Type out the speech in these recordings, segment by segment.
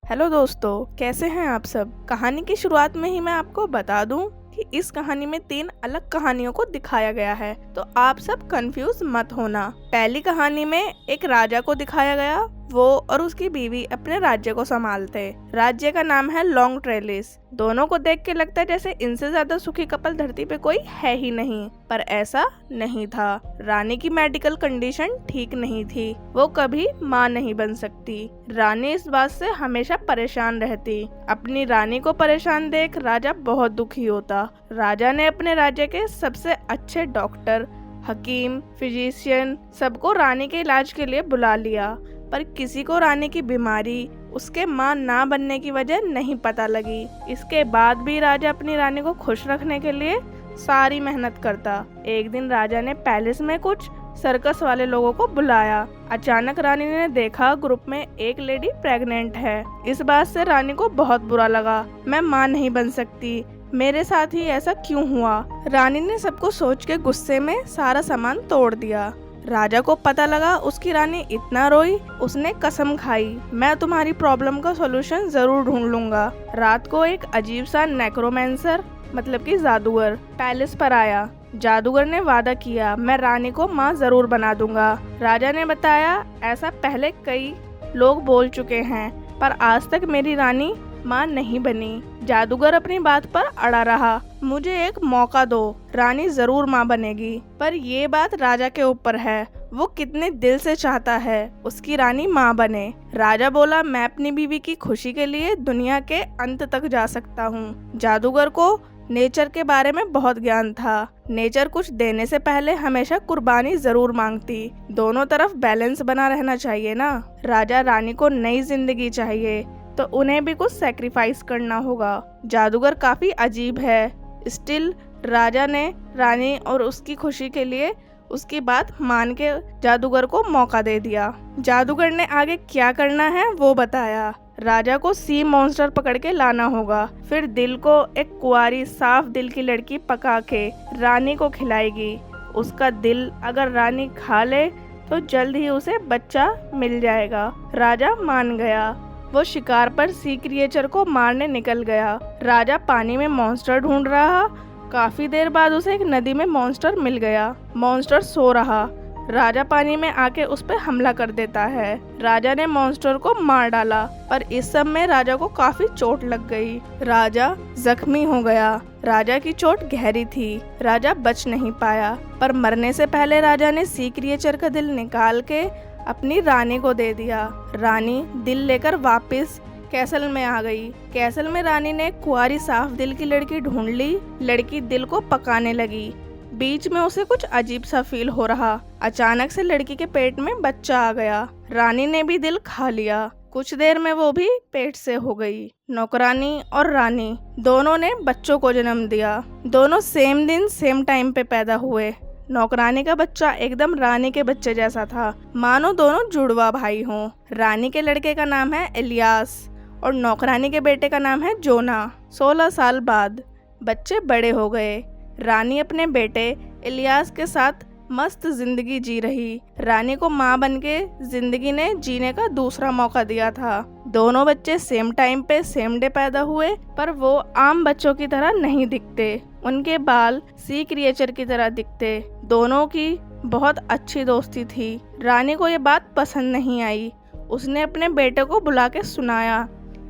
Hello दोस्तों, कैसे हैं आप सब। कहानी की शुरुआत में ही मैं आपको बता दूं कि इस कहानी में 3 अलग कहानियों को दिखाया गया है, तो आप सब कंफ्यूज मत होना। पहली कहानी में एक राजा को दिखाया गया, वो और उसकी बीवी अपने राज्य को संभालते। राज्य का नाम है लॉन्ग ट्रेलिस। दोनों को देख के लगता है जैसे इनसे ज्यादा सुखी कपल धरती पे कोई है ही नहीं, पर ऐसा नहीं था। रानी की मेडिकल कंडीशन ठीक नहीं थी, वो कभी माँ नहीं बन सकती। रानी इस बात से हमेशा परेशान रहती। अपनी रानी को परेशान देख राजा बहुत दुखी होता। राजा ने अपने राज्य के सबसे अच्छे डॉक्टर, हकीम, फिजिशियन सबको रानी के इलाज के लिए बुला लिया, पर किसी को रानी की बीमारी, उसके मां ना बनने की वजह नहीं पता लगी। इसके बाद भी राजा अपनी रानी को खुश रखने के लिए सारी मेहनत करता। एक दिन राजा ने पैलेस में कुछ सर्कस वाले लोगों को बुलाया। अचानक रानी ने देखा ग्रुप में एक लेडी प्रेग्नेंट है। इस बात से रानी को बहुत बुरा लगा। मैं मां नहीं बन सकती, मेरे साथ ही ऐसा क्यों हुआ। रानी ने सबको सोच के गुस्से में सारा सामान तोड़ दिया। राजा को पता लगा, उसकी रानी इतना रोई, उसने कसम खाई, मैं तुम्हारी प्रॉब्लम का सॉल्यूशन जरूर ढूंढ लूंगा। रात को एक अजीब सा नेक्रोमेंसर मतलब कि जादूगर पैलेस पर आया। जादूगर ने वादा किया, मैं रानी को माँ जरूर बना दूंगा। राजा ने बताया, ऐसा पहले कई लोग बोल चुके हैं, पर आज तक मेरी रानी माँ नहीं बनी। जादूगर अपनी बात पर अड़ा रहा, मुझे एक मौका दो, रानी जरूर माँ बनेगी। पर ये बात राजा के ऊपर है, वो कितने दिल से चाहता है उसकी रानी माँ बने। राजा बोला, मैं अपनी बीवी की खुशी के लिए दुनिया के अंत तक जा सकता हूँ। जादूगर को नेचर के बारे में बहुत ज्ञान था। नेचर कुछ देने से पहले हमेशा कुर्बानी जरूर मांगती। दोनों तरफ बैलेंस बना रहना चाहिए ना। राजा रानी को नई जिंदगी चाहिए, तो उन्हें भी कुछ सैक्रिफाइस करना होगा। जादूगर काफी अजीब है, स्टिल राजा ने रानी और उसकी खुशी के लिए उसकी बात मान के जादूगर को मौका दे दिया। जादूगर ने आगे क्या करना है वो बताया। राजा को सी मॉन्स्टर पकड़ के लाना होगा, फिर दिल को एक कुंवारी साफ दिल की लड़की पका के रानी को खिलाएगी। उसका दिल अगर रानी खा ले तो जल्द ही उसे बच्चा मिल जाएगा। राजा मान गया। वो शिकार पर सी क्रिएचर को मारने निकल गया। राजा पानी में मॉन्स्टर ढूंढ रहा। काफी देर बाद उसे एक नदी में मॉन्स्टर मिल गया। मॉन्स्टर सो रहा। राजा पानी में आके उस पर हमला कर देता है। राजा ने मॉन्स्टर को मार डाला, पर इस सब में राजा को काफी चोट लग गई। राजा जख्मी हो गया। राजा की चोट गहरी थी, राजा बच नहीं पाया। पर मरने से पहले राजा ने सी क्रिएचर का दिल निकाल के अपनी रानी को दे दिया। रानी दिल लेकर वापस कैसल में आ गई। कैसल में रानी ने कुंवारी साफ दिल की लड़की ढूंढ ली। लड़की दिल को पकाने लगी। बीच में उसे कुछ अजीब सा फील हो रहा। अचानक से लड़की के पेट में बच्चा आ गया। रानी ने भी दिल खा लिया। कुछ देर में वो भी पेट से हो गई। नौकरानी और रानी दोनों ने बच्चों को जन्म दिया। दोनों सेम दिन सेम टाइम पे पैदा हुए। नौकरानी का बच्चा एकदम रानी के बच्चे जैसा था, मानो दोनों जुड़वा भाई हों। रानी के लड़के का नाम है इलियास और नौकरानी के बेटे का नाम है जोना। 16 साल बाद बच्चे बड़े हो गए। रानी अपने बेटे इलियास के साथ मस्त जिंदगी जी रही। रानी को माँ बनके जिंदगी ने जीने का दूसरा मौका दिया था। दोनों बच्चे सेम टाइम पे सेम डे पैदा हुए, पर वो आम बच्चों की तरह नहीं दिखते। उनके बाल सी क्रिएचर की तरह दिखते। दोनों की बहुत अच्छी दोस्ती थी। रानी को ये बात पसंद नहीं आई। उसने अपने बेटे को बुला के सुनाया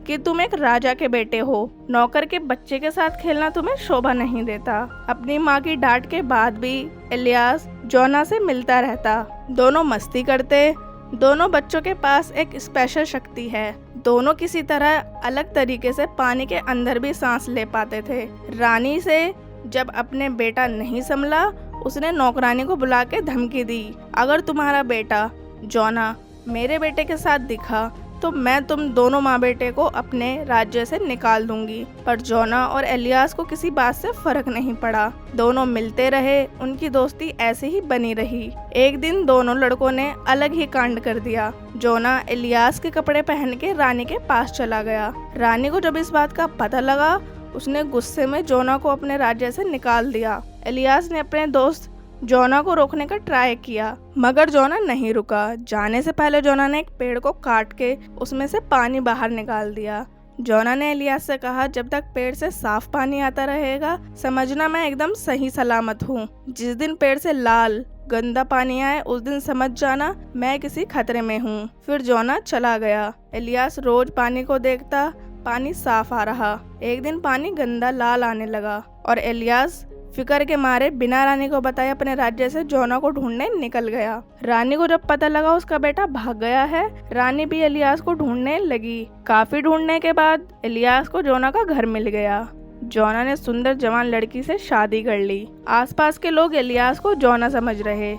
कि तुम एक राजा के बेटे हो, नौकर के बच्चे के साथ खेलना तुम्हें शोभा नहीं देता। अपनी माँ की डांट के बाद भी इलियास जोना से मिलता रहता। दोनों मस्ती करते। दोनों बच्चों के पास एक स्पेशल शक्ति है। दोनों किसी तरह अलग तरीके से पानी के अंदर भी सांस ले पाते थे। रानी से जब अपने बेटा नहीं संभला, उसने नौकरानी को बुला के धमकी दी, अगर तुम्हारा बेटा जोना मेरे बेटे के साथ दिखा तो मैं तुम दोनों माँ बेटे को अपने राज्य से निकाल दूंगी। पर जोना और इलियास को किसी बात से फर्क नहीं पड़ा। दोनों मिलते रहे। उनकी दोस्ती ऐसे ही बनी रही। एक दिन दोनों लड़कों ने अलग ही कांड कर दिया। जोना इलियास के कपड़े पहन के रानी के पास चला गया। रानी को जब इस बात का पता लगा, उसने गुस्से में जोना को अपने राज्य से निकाल दिया। इलियास ने अपने दोस्त जोना को रोकने का ट्राई किया, मगर जोना नहीं रुका। जाने से पहले जोना ने एक पेड़ को काट के उसमें से पानी बाहर निकाल दिया। जोना ने इलियास से कहा, जब तक पेड़ से साफ पानी आता रहेगा समझना मैं एकदम सही सलामत हूँ। जिस दिन पेड़ से लाल गंदा पानी आए उस दिन समझ जाना मैं किसी खतरे में हूँ। फिर जोना चला गया। इलियास रोज पानी को देखता, पानी साफ आ रहा। एक दिन पानी गंदा लाल आने लगा और इलियास फिक्र के मारे बिना रानी को बताए अपने राज्य से जोना को ढूंढने निकल गया। रानी को जब पता लगा उसका बेटा भाग गया है, रानी भी इलियास को ढूंढने लगी। काफी ढूंढने के बाद इलियास को जोना का घर मिल गया। जोना ने सुंदर जवान लड़की से शादी कर ली। आसपास के लोग इलियास को जोना समझ रहे।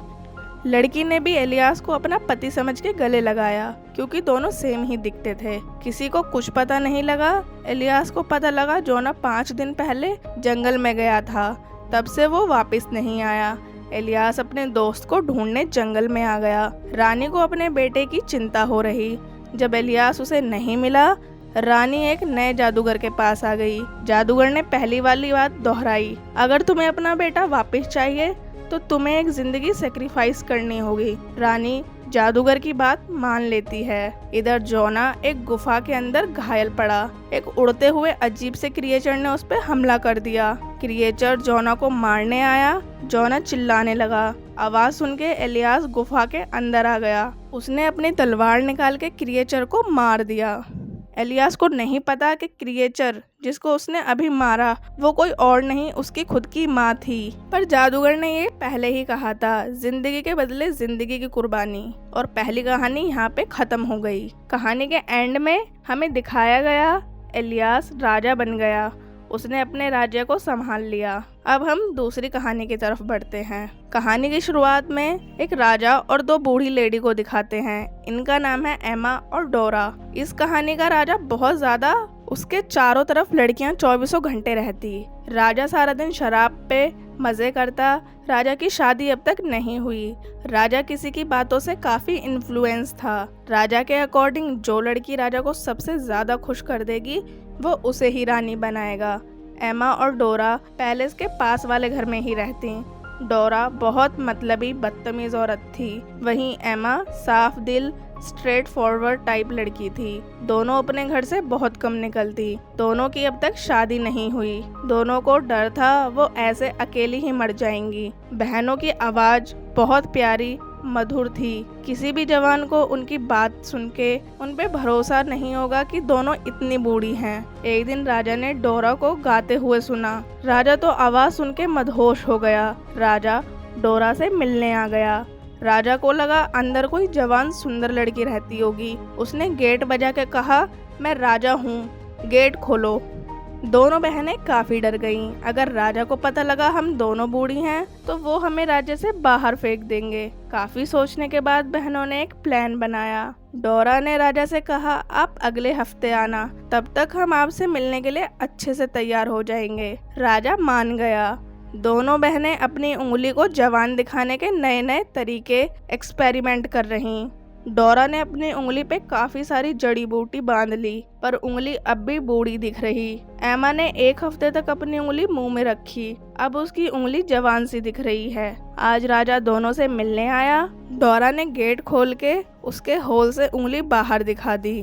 लड़की ने भी इलियास को अपना पति समझ के गले लगाया, क्योंकि दोनों सेम ही दिखते थे। किसी को कुछ पता नहीं लगा। इलियास को पता लगा जोना 5 दिन पहले जंगल में गया था, तब से वो वापस नहीं आया। इलियास अपने दोस्त को ढूंढने जंगल में आ गया। रानी को अपने बेटे की चिंता हो रही। जब इलियास उसे नहीं मिला, रानी एक नए जादूगर के पास आ गई। जादूगर ने पहली वाली बात दोहराई, अगर तुम्हें अपना बेटा वापस चाहिए तो तुम्हें एक जिंदगी सेक्रीफाइस करनी होगी। रानी जादूगर की बात मान लेती है। इधर जोना एक गुफा के अंदर घायल पड़ा। एक उड़ते हुए अजीब से क्रिएचर ने उस पर हमला कर दिया। क्रिएचर जोना को मारने आया। जोना चिल्लाने लगा। आवाज सुन के इलियास गुफा के अंदर आ गया। उसने अपनी तलवार निकाल के क्रिएचर को मार दिया। इलियास को नहीं पता कि क्रिएचर जिसको उसने अभी मारा वो कोई और नहीं, उसकी खुद की माँ थी। पर जादूगर ने ये पहले ही कहा था, जिंदगी के बदले जिंदगी की कुर्बानी। और पहली कहानी यहाँ पे खत्म हो गई। कहानी के एंड में हमें दिखाया गया इलियास राजा बन गया। उसने अपने राज्य को संभाल लिया। अब हम दूसरी कहानी की तरफ बढ़ते हैं। कहानी की शुरुआत में एक राजा और 2 बूढ़ी लेडी को दिखाते हैं। इनका नाम है एमा और डोरा। इस कहानी का राजा बहुत ज्यादा, उसके चारों तरफ लड़कियां 24 घंटे रहती। राजा सारा दिन शराब पे मजे करता। राजा की शादी अब तक नहीं हुई। राजा किसी की बातों से काफी इन्फ्लुएंस था। राजा के अकॉर्डिंग जो लड़की राजा को सबसे ज्यादा खुश कर देगी वो उसे ही रानी बनाएगा। एमा और डोरा पैलेस के पास वाले घर में ही रहती। डोरा बहुत मतलबी बदतमीज औरत थी, वहीं एमा साफ दिल स्ट्रेट फॉरवर्ड टाइप लड़की थी। दोनों अपने घर से बहुत कम निकलती। दोनों की अब तक शादी नहीं हुई। दोनों को डर था वो ऐसे अकेली ही मर जाएंगी। बहनों की आवाज बहुत प्यारी मधुर थी। किसी भी जवान को उनकी बात सुन के उन पे भरोसा नहीं होगा कि दोनों इतनी बूढ़ी हैं। एक दिन राजा ने डोरा को गाते हुए सुना। राजा तो आवाज सुन के मदहोश हो गया। राजा डोरा से मिलने आ गया। राजा को लगा अंदर कोई जवान सुंदर लड़की रहती होगी। उसने गेट बजा के कहा, मैं राजा हूँ, गेट खोलो। दोनों बहनें काफी डर गईं। अगर राजा को पता लगा हम दोनों बूढ़ी हैं तो वो हमें राज्य से बाहर फेंक देंगे। काफी सोचने के बाद बहनों ने एक प्लान बनाया। डोरा ने राजा से कहा, आप अगले हफ्ते आना, तब तक हम आपसे मिलने के लिए अच्छे से तैयार हो जाएंगे। राजा मान गया। दोनों बहनें अपनी उंगली को जवान दिखाने के नए नए तरीके एक्सपेरिमेंट कर रहीं। डोरा ने अपनी उंगली पे काफी सारी जड़ी बूटी बांध ली, पर उंगली अब भी बूढ़ी दिख रही। एमा ने 1 हफ्ते तक अपनी उंगली मुंह में रखी। अब उसकी उंगली जवान सी दिख रही है। आज राजा दोनों से मिलने आया। डोरा ने गेट खोल के उसके होल से उंगली बाहर दिखा दी।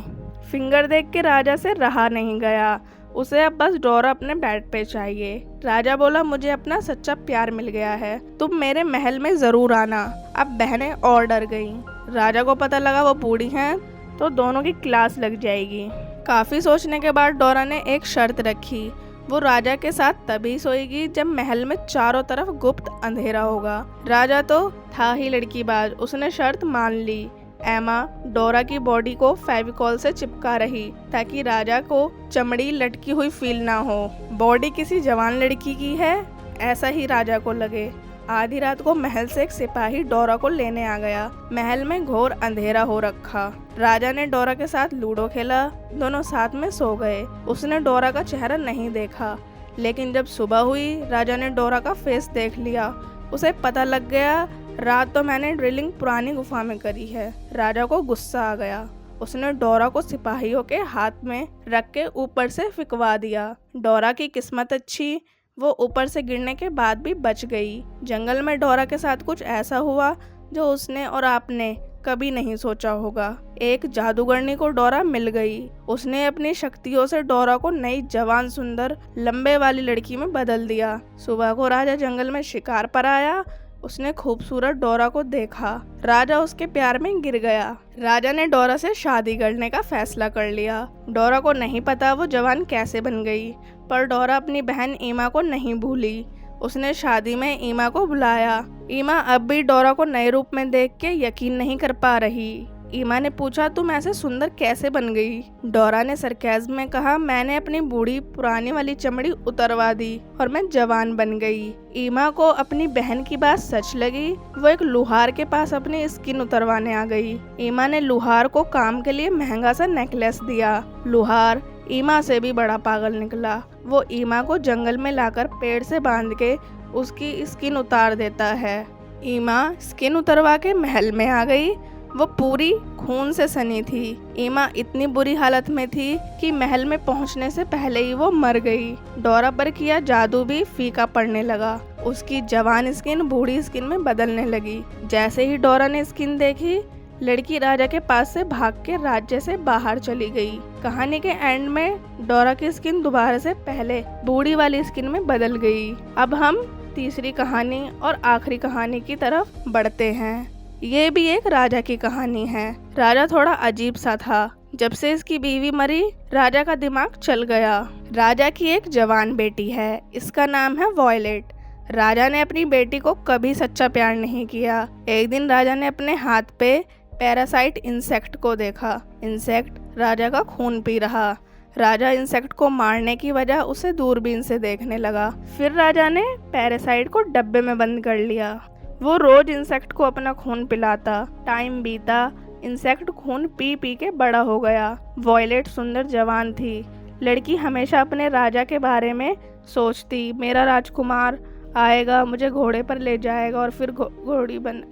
फिंगर देख के राजा से रहा नहीं गया। उसे अब बस डोरा अपने बेड पे चाहिए। राजा बोला, मुझे अपना सच्चा प्यार मिल गया है, तुम मेरे महल में जरूर आना। अब बहनें और डर गईं। राजा को पता लगा वो बूढ़ी हैं तो दोनों की क्लास लग जाएगी। काफी सोचने के बाद डोरा ने एक शर्त रखी, वो राजा के साथ तभी सोएगी जब महल में चारों तरफ गुप्त अंधेरा होगा। राजा तो था ही लड़कीबाज, उसने शर्त मान ली। एमा डोरा की बॉडी को फेविकॉल से चिपका रही ताकि राजा को चमड़ी लटकी हुई फील ना हो। बॉडी किसी जवान लड़की की है ऐसा ही राजा को लगे। आधी रात को महल से एक सिपाही डोरा को लेने आ गया। महल में घोर अंधेरा हो रखा। राजा ने डोरा के साथ लूडो खेला। दोनों साथ में सो गए। उसने डोरा का चेहरा नहीं देखा, लेकिन जब सुबह हुई राजा ने डोरा का फेस देख लिया। उसे पता लग गया रात तो मैंने ड्रिलिंग पुरानी गुफा में करी है। राजा को गुस्सा आ गया। उसने डोरा को सिपाहियों के हाथ में रख के ऊपर से फिकवा दिया। डोरा की किस्मत अच्छी, वो ऊपर से गिरने के बाद भी बच गई। जंगल में डोरा के साथ कुछ ऐसा हुआ जो उसने और आपने कभी नहीं सोचा होगा। एक जादूगरनी को डोरा मिल गई। उसने अपनी शक्तियों से डोरा को नई जवान सुंदर लंबे वाली लड़की में बदल दिया। सुबह को राजा जंगल में शिकार पर आया। उसने खूबसूरत डोरा को देखा। राजा उसके प्यार में गिर गया। राजा ने डोरा से शादी करने का फैसला कर लिया। डोरा को नहीं पता वो जवान कैसे बन गई, पर डोरा अपनी बहन ईमा को नहीं भूली। उसने शादी में ईमा को बुलाया। ईमा अब भी डोरा को नए रूप में देख के यकीन नहीं कर पा रही। ईमा ने पूछा, तुम ऐसे सुंदर कैसे बन गई? डोरा ने सरकाज़्म में कहा, मैंने अपनी बूढ़ी पुरानी वाली चमड़ी उतरवा दी और मैं जवान बन गई। ईमा को अपनी बहन की बात सच लगी। वो एक लुहार के पास अपनी स्किन उतरवाने आ गई। ईमा ने लुहार को काम के लिए महंगा सा नेकलेस दिया। लुहार ईमा से भी बड़ा पागल निकला। वो ईमा को जंगल में लाकर पेड़ से बांध के उसकी स्किन उतार देता है। ईमा स्किन उतरवा के महल में आ गई। वो पूरी खून से सनी थी। ईमा इतनी बुरी हालत में थी कि महल में पहुंचने से पहले ही वो मर गई। डोरा पर किया जादू भी फीका पड़ने लगा। उसकी जवान स्किन बूढ़ी स्किन में बदलने लगी। जैसे ही डोरा ने स्किन देखी, लड़की राजा के पास से भाग के राज्य से बाहर चली गई। कहानी के एंड में डोरा की स्किन दोबारा से पहले बूढ़ी वाली स्किन में बदल गई। अब हम तीसरी कहानी और आखिरी कहानी की तरफ बढ़ते हैं। ये भी एक राजा की कहानी है। राजा थोड़ा अजीब सा था। जब से इसकी बीवी मरी, राजा का दिमाग चल गया। राजा की एक जवान बेटी है, इसका नाम है वॉयलेट। राजा ने अपनी बेटी को कभी सच्चा प्यार नहीं किया। एक दिन राजा ने अपने हाथ पे पैरासाइट इंसेक्ट को देखा। इंसेक्ट राजा का खून पी रहा। राजा इंसेक्ट को मारने की वजह उसे दूरबीन से देखने लगा। फिर राजा ने पैरासाइट को डब्बे में बंद कर लिया। वो रोज इंसेक्ट को अपना खून पिलाता। टाइम बीता, इंसेक्ट खून पी पी के बड़ा हो गया। वॉयलेट सुंदर जवान थी। लड़की हमेशा अपने राजा के बारे में सोचती, मेरा राजकुमार आएगा, मुझे घोड़े पर ले जाएगा और फिर घोड़ी बन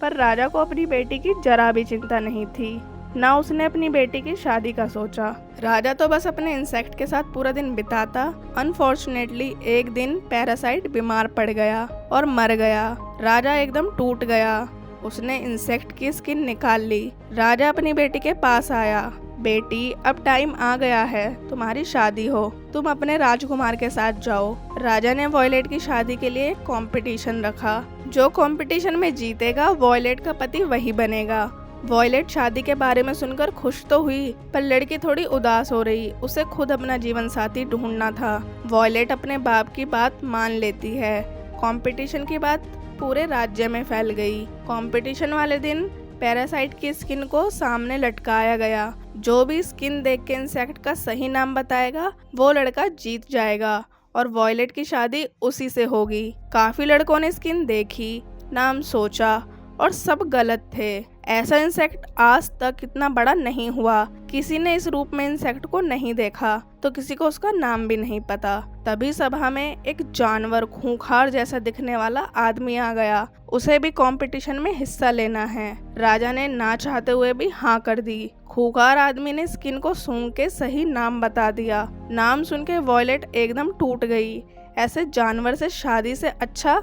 पर राजा को अपनी बेटी की जरा भी चिंता नहीं थी। ना उसने अपनी बेटी की शादी का सोचा। राजा तो बस अपने इंसेक्ट के साथ पूरा दिन बिताता। अनफॉर्चुनेटली एक दिन पैरासाइट बीमार पड़ गया और मर गया। राजा एकदम टूट गया। उसने इंसेक्ट की स्किन निकाल ली। राजा अपनी बेटी के पास आया। बेटी, अब टाइम आ गया है, तुम्हारी शादी हो, तुम अपने राजकुमार के साथ जाओ। राजा ने वॉयलेट की शादी के लिए एक कंपटीशन रखा। जो कंपटीशन में जीतेगा, वॉयलेट का पति वही बनेगा। वॉयलेट शादी के बारे में सुनकर खुश तो हुई, पर लड़की थोड़ी उदास हो रही। उसे खुद अपना जीवन साथी ढूंढना था। वॉयलेट अपने बाप की बात मान लेती है। कंपटीशन की बात पूरे राज्य में फैल गई। कंपटीशन वाले दिन पैरासाइट की स्किन को सामने लटकाया गया। जो भी स्किन देख के इंसेक्ट का सही नाम बताएगा, वो लड़का जीत जाएगा और वॉयलेट की शादी उसी से होगी। काफी लड़कों ने स्किन देखी, नाम सोचा और सब गलत थे। ऐसा इंसेक्ट आज तक इतना बड़ा नहीं हुआ। किसी ने इस रूप में इंसेक्ट को नहीं देखा, तो किसी को उसका नाम भी नहीं पता। तभी सभा में एक जानवर खूंखार जैसा दिखने वाला आदमी आ गया। उसे भी कंपटीशन में हिस्सा लेना है। राजा ने ना चाहते हुए भी हाँ कर दी। खूंखार आदमी ने स्किन को सूंघ के सही नाम बता दिया। नाम सुन के वॉयलेट एकदम टूट गई। ऐसे जानवर से शादी से अच्छा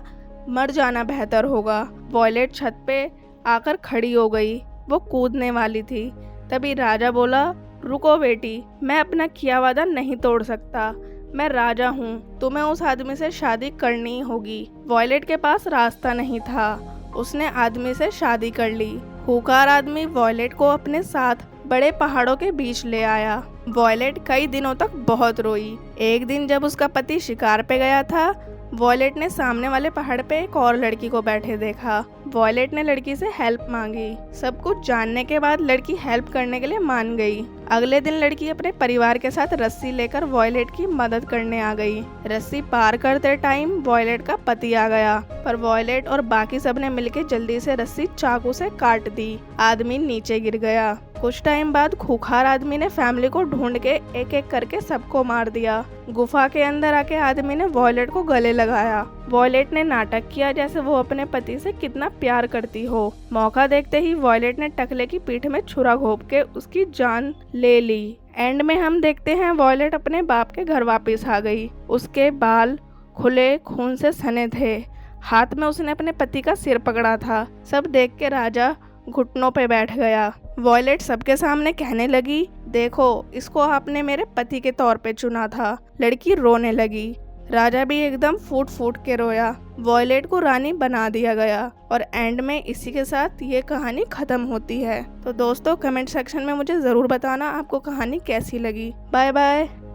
मर जाना बेहतर होगा। वॉयलेट छत पे आकर खड़ी हो गई। वो कूदने वाली थी। तभी राजा बोला, रुको बेटी, मैं अपना किया वादा नहीं तोड़ सकता। मैं राजा हूँ, तुम्हें उस आदमी से शादी करनी ही होगी। वॉयलेट के पास रास्ता नहीं था। उसने आदमी से शादी कर ली। खूंखार आदमी वॉयलेट को अपने साथ बड़े पहाड़ों के बीच ले आया। वॉयलेट कई दिनों तक बहुत रोई। एक दिन जब उसका पति शिकार पे गया था, वॉयलेट ने सामने वाले पहाड़ पे एक और लड़की को बैठे देखा। वॉयलेट ने लड़की से हेल्प मांगी। सब कुछ जानने के बाद लड़की हेल्प करने के लिए मान गई। अगले दिन लड़की अपने परिवार के साथ रस्सी लेकर वॉयलेट की मदद करने आ गई। रस्सी पार करते टाइम वॉयलेट का पति आ गया, पर वॉयलेट और बाकी सब ने मिलकर जल्दी से रस्सी चाकू से काट दी। आदमी नीचे गिर गया। कुछ टाइम बाद खूंखार आदमी ने फैमिली को ढूंढ के एक एक करके सबको मार दिया। गुफा के अंदर आके आदमी ने वॉयलेट को गले लगाया। वॉयलेट ने नाटक किया जैसे वो अपने पति से कितना प्यार करती हो। मौका देखते ही वॉयलेट ने टकले की पीठ में छुरा घोंप के उसकी जान ले ली। एंड में हम देखते हैं वॉयलेट अपने बाप के घर वापस आ गई। उसके बाल खुले खून से सने थे। हाथ में उसने अपने पति का सिर पकड़ा था। सब देख के राजा घुटनों पे बैठ गया। वॉयलेट सबके सामने कहने लगी, देखो इसको आपने मेरे पति के तौर पे चुना था। लड़की रोने लगी। राजा भी एकदम फूट फूट के रोया। वॉयलेट को रानी बना दिया गया और एंड में इसी के साथ ये कहानी खत्म होती है। तो दोस्तों कमेंट सेक्शन में मुझे ज़रूर बताना आपको कहानी कैसी लगी। Bye bye.